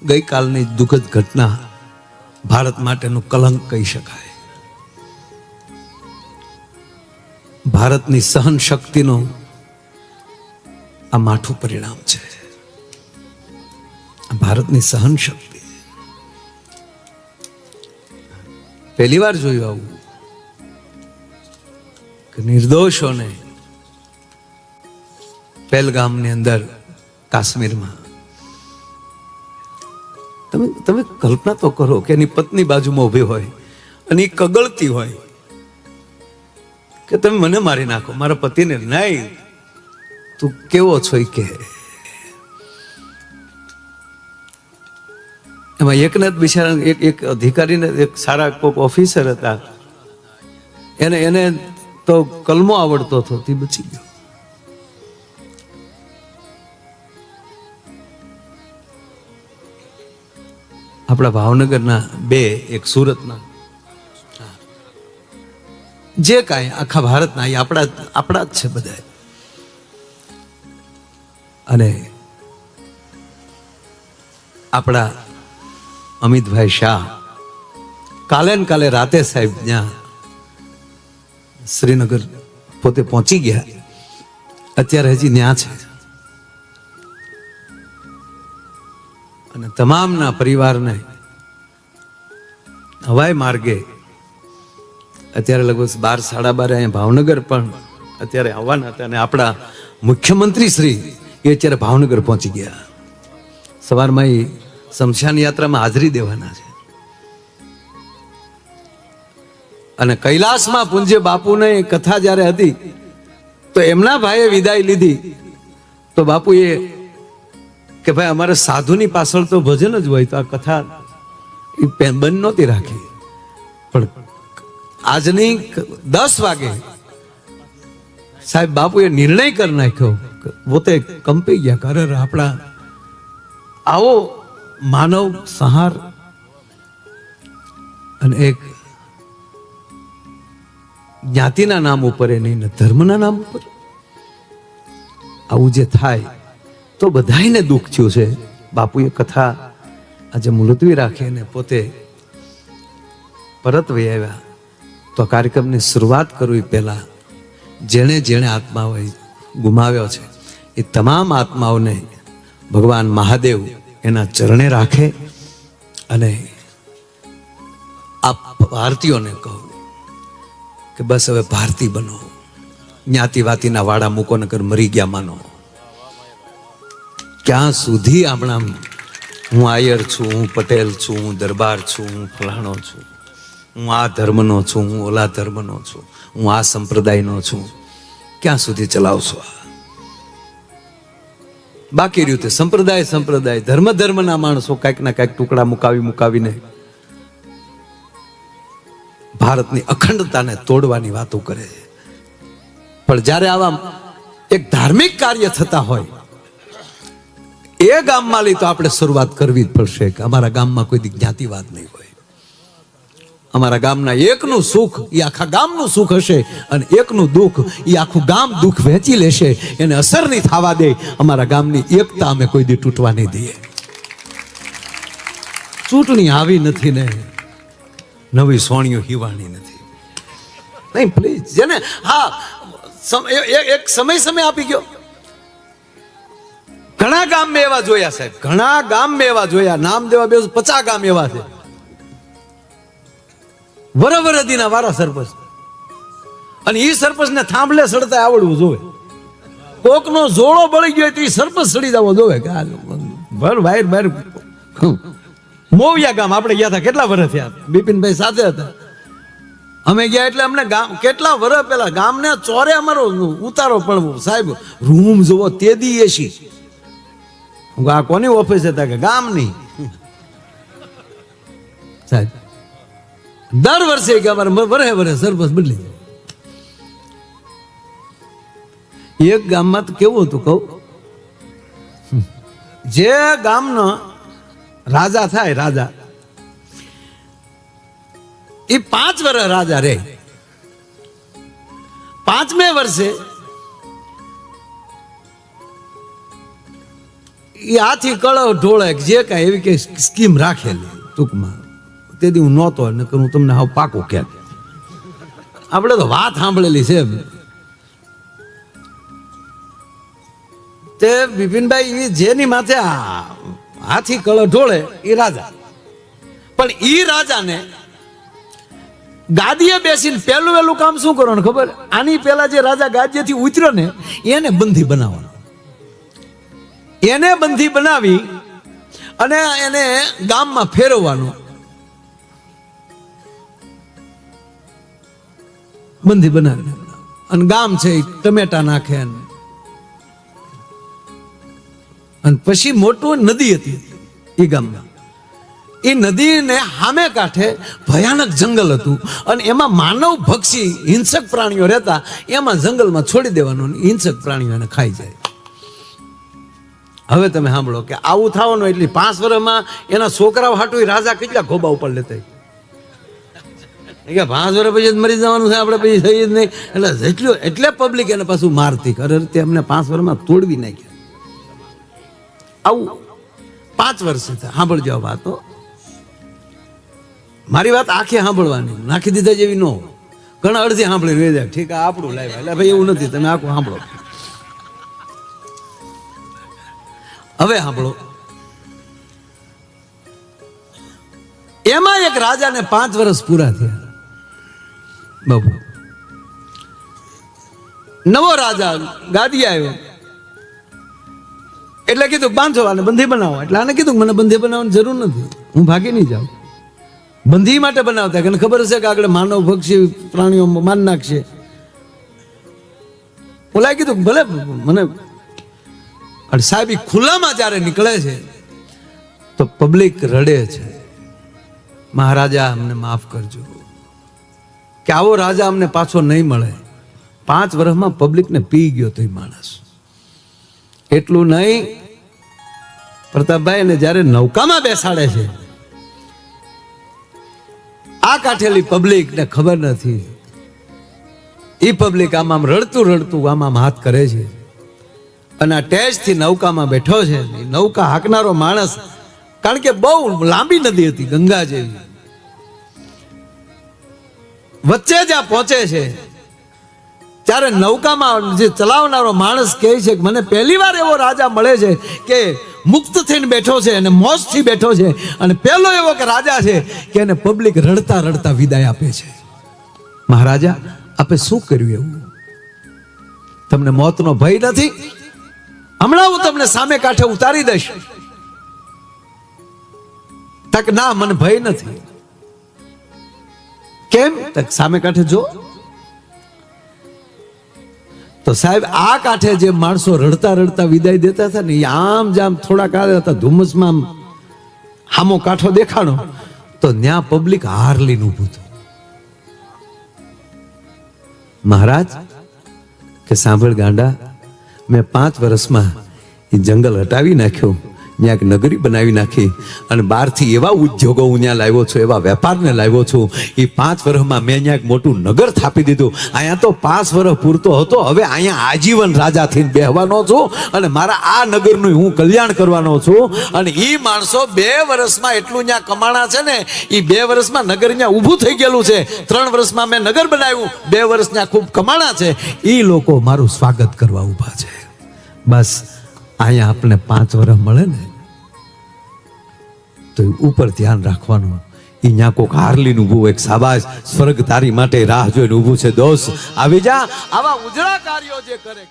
ગઈકાલની દુઃખદ ઘટના ભારત માટેનું કલંક કહી શકાય. ભારતની સહન શક્તિનું આ માઠું પરિણામ છે. ભારતની સહન શક્તિ પહેલી વાર જોયું આવું કે નિર્દોષોને પહેલગામની અંદર કાશ્મીરમાં તમે કલ્પના તો કરો કે એની પત્ની બાજુમાં ઊભી હોય અને એ કગળતી હોય કે તમે મને મારી નાખો, મારા પતિને નહીં, તું કેવો છો એ કે. એમાં એકને બિચારા એક અધિકારીને, એક સારા કોઈક ઓફિસર હતા, એને તો કલમો આવડતો હતો, તે બચી ગયો. આપણા ભાવનગરના બે, એક સુરતના, જે કાંઈ આખા ભારતના એ આપણા જ છે બધા. અને આપણા અમિતભાઈ શાહ કાલે ને કાલે રાતે સાહેબ ત્યાં શ્રીનગર પોતે પહોંચી ગયા, અત્યારે હજી ત્યાં છે. અને તમામના પરિવારને હવાઈ માર્ગે અત્યારે લગભગ 12-12:30 અહીંયા ભાવનગર પણ અત્યારે આવવાના હતા. અને આપણા મુખ્યમંત્રી શ્રી એ અત્યારે ભાવનગર પહોંચી ગયા. સવારમાં એ શમશાન યાત્રામાં હાજરી દેવાના છે. અને કૈલાસમાં પૂજ્ય બાપુને કથા જ્યારે હતી તો એમના ભાઈએ વિદાય લીધી તો બાપુએ કે ભાઈ અમારે સાધુની પાછળ તો ભજન જ હોય, તો આ કથા એ બંધ નહોતી રાખી. પણ આજની 10 વાગે સાહેબ બાપુએ નિર્ણય કરી નાખ્યો, પોતે કંપી ગયા. કરે આપણા આવો માનવ સંહાર અને એક જ્ઞાતિના નામ ઉપર એ નહીં, ધર્મના નામ ઉપર આવું જે થાય તો બધાને દુઃખ થયું છે. બાપુએ કથા આજે મુલતવી રાખી અને પોતે પરત વહી આવ્યા. તો કાર્યક્રમની શરૂઆત કરવી પહેલા જેણે જેણે આત્માઓ ગુમાવ્યો છે એ તમામ આત્માઓને ભગવાન મહાદેવ એના ચરણે રાખે. અને આ ભારતીયોને કહું કે બસ હવે ભારતીય બનો, જ્ઞાતિવાતીના વાડા મૂકો, નકર મરી ગયા માનો. ક્યાં સુધી આપણા હું આયર છું, હું પટેલ છું, હું દરબાર છું, હું ફલાણો છું, હું આ ધર્મનો છું, હું ઓલા ધર્મનો છું, હું આ સંપ્રદાયનો છું, ક્યાં સુધી ચલાવશો? બાકી રહ્યું તે સંપ્રદાય ધર્મના માણસો કાંઈક ના કાંઈક ટુકડા મુકાવીને ભારતની અખંડતાને તોડવાની વાતો કરે છે. પણ જ્યારે આવા એક ધાર્મિક કાર્ય થતા હોય એ ગામમાં લઈ તો આપણે શરૂઆત કરવી જ પડશે કે અમારા ગામમાં કોઈ જ્ઞાતિવાદ નહીં હોય. અમારા ગામના એકનું સુખ એ આખા ગામનું સુખ હશે, અને એકનું દુઃખ એ આખું ગામ દુઃખ વહેંચી લેશે. એને અસર નહીં થવા દે. અમારા ગામની એકતા અમે કોઈ દી તૂટવા નહીં દઈએ. ચૂંટણી આવી નથી ને નવી સોણીઓ હીવાની નથી. નહીં પ્લીઝ, જેને હા એક સમય આપી ગયો. ઘણા ગામ મેં એવા જોયા સાહેબ, ઘણા ગામ મેં એવા જોયા, નામ દેવા બે 50 ગામ એવા છે. વરવરદીના વારા સરપંચ, અને એ સરપંચ ને થાંભલે સડતા આવડવું જોવે. કોકનો જોડો બળી ગયો તો એ સરપંચ સડી જવો જોવે. ભર બહાર મોવિયા ગામ આપણે ગયા હતા, કેટલા વર્ષ થયા, બિપિનભાઈ સાથે હતા. અમે ગયા એટલે અમને ગામ કેટલા વર્ષ પહેલા ગામને ચોરે અમારો ઉતારો પડવો સાહેબ. રૂમ જોવો તેદી એસી. આ કોની ઓફિસ હતા કે ગામની સાહેબ. દર વર્ષે કે અમારે વરસે સરપંચ બદલી. એક ગામમાં તો કેવું હતું કહું, જે ગામનો રાજા થાય, રાજા એ 5 વર્ષ રાજા રે. 5મે વર્ષે એ હાથી કળવ ઢોળે જે કાંઈ એવી કઈ સ્કીમ રાખેલી ટૂંકમાં તેથી હું નહોતો નકર હું તમને હાવ પાકો ક્યાં આપણે તો વાત સાંભળેલી છે તે બિપિનભાઈ જેની માથે હાથી કળવ ઢોળે એ રાજા પણ ઈ રાજાને ગાદીએ બેસીને પહેલું વહેલું કામ શું કરવાનું ખબર આની પહેલા જે રાજા ગાદીએથી ઉતર્યો ને એને બંધી બનાવવાનો એને બંધી બનાવી અને એને ગામમાં ફેરવવાનો બંધી બનાવી અને ગામ છે ટમેટા નાખે અને પછી મોટું નદી હતી એ ગામમાં એ નદીને સામે કાંઠે ભયાનક જંગલ હતું અને એમાં માનવ ભક્ષી હિંસક પ્રાણીઓ રહેતા એમાં જંગલમાં છોડી દેવાનું હિંસક પ્રાણીઓ એને ખાઈ જાય હવે તમે સાંભળો કે આવું થવાનું એટલે 5 વર્ષમાં એના છોકરાઓ હાટું રાજા કેટલા ખોબા ઉપર લેતા કે 5 વર્ષ પછી મરી જવાનું છે આપણે પછી થઈ જ નહીં એટલે પબ્લિક એને પાછું મારતી અરે તે અમને 5 વર્ષમાં તોડવી નાખ્યા આવું 5 વર્ષ સાંભળજો આ વાતો મારી વાત આખી સાંભળવાની નાખી દીધા જેવી ન હોય ઘણા અડધી સાંભળી રહી જાય ઠીક આપણું લાવ્યા એટલે ભાઈ એવું નથી તમે આખું સાંભળો હવે સાંભળો એમાં એક રાજાને 5 વર્ષ પૂરા થયા બાબુ નવો રાજા ગાદી આવ્યો એટલે કીધું બાંધો આને બંધી બનાવો એટલે આને કીધું મને બંધી બનાવવાની જરૂર નથી હું ભાગી નહીં જાઉં બંધી માટે બનાવતા કે ખબર હશે કે આગળ માનવ ભક્ષી પ્રાણીઓ માન નાખશે ઓલા કીધું ભલે મને સાહેબ ખુલ્લામાં જ્યારે નીકળે છે તો પબ્લિક રડે છે મહારાજા અમને માફ કરજો કે આવો રાજા અમને પાછો નહીં મળે 5 વર્ષમાં પબ્લિકને પી ગયો તો માણસ એટલું નહીં પ્રતાપભાઈ ને જ્યારે નૌકામાં બેસાડે છે આ કાઠેલી પબ્લિક ને ખબર નથી એ પબ્લિક આમ રડતું આમ હાથ કરે છે અને આ ટેજ થી નૌકામાં બેઠો છે નૌકા હાંકનારો માણસ કારણ કે બહુ લાંબી નદી હતી ગંગા જેવી વચ્ચે જ્યાં પહોંચે છે ત્યારે નૌકામાં જે ચલાવનારો માણસ કહે છે કે મને પહેલી વાર એવો રાજા મળે છે કે મુક્ત થઈને બેઠો છે અને મોજથી બેઠો છે અને પહેલો એવો કે રાજા છે કે એને પબ્લિક રડતા રડતા વિદાય આપે છે મહારાજા આપે શું કર્યું એવું તમને મોતનો ભય નથી હમણાં હું તમને સામે કાંઠે ઉતારી દઈશ તક ના મને ભય નથી કેમ તક સામે કાંઠે જો તો સાહેબ આ કાંઠે જે માણસો રડતા રડતા વિદાય દેતા હતા ને આમ જામ થોડા કાળે હતા ધુમ્મસમાં હામો કાંઠો દેખાણો તો ત્યાં પબ્લિક હાર લઈને ઊભું થયું મહારાજ કે સાંભળ ગાંડા મેં 5 વર્ષમાં એ જંગલ હટાવી નાખ્યો ત્યાં એક નગરી બનાવી નાખી અને બહારથી એવા ઉદ્યોગો હું ત્યાં લાવ્યો છું એવા વેપારને લાવ્યો છું એ 5 વર્ષમાં મેં ત્યાં એક મોટું નગર સ્થાપી દીધું અહીંયા તો 5 વર્ષ પૂરતો હતો હવે અહીંયા આજીવન રાજા થઈને બેહવાનો છું અને મારા આ નગરનું હું કલ્યાણ કરવાનો છું અને એ માણસો 2 વર્ષમાં એટલું ત્યાં કમાણા છે ને એ 2 વર્ષમાં નગર ત્યાં ઊભું થઈ ગયેલું છે 3 વર્ષમાં મેં નગર બનાવ્યું 2 વર્ષ ત્યાં ખૂબ કમાણા છે એ લોકો મારું સ્વાગત કરવા ઊભા છે બસ અહીંયા આપણે 5 વર્ષ મળે ને તો ઉપર ધ્યાન રાખવાનું અહીંયા કોક હારલીનું ઊભું એક સાબાસ સ્વર્ગ તારી માટે રાહ જોઈને ઊભું છે દોસ્ત આવી જા આવા ઉજળા કાર્યો જે કરે